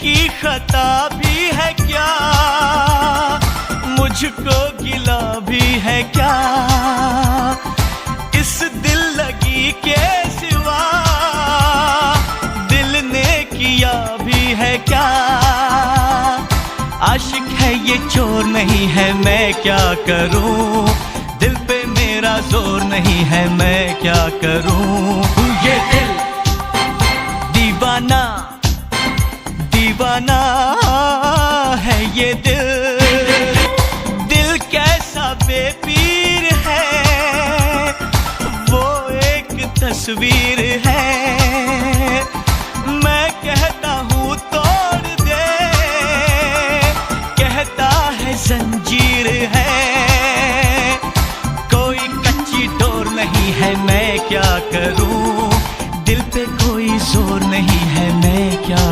की खता भी है क्या, मुझको गिला भी है क्या, इस दिल लगी के सिवा दिल ने किया भी है क्या। आशिक है ये चोर नहीं है, मैं क्या करूं, दिल पे मेरा जोर नहीं है, मैं क्या करूं। ये दिल दीवाना दीवाना है, ये दिल दिल कैसा बेपीर है, वो एक तस्वीर है। मैं कहता हूँ तोड़ दे, कहता है जंजीर है। कोई कच्ची डोर नहीं है, मैं क्या करूं, दिल पे कोई जोर नहीं है, मैं क्या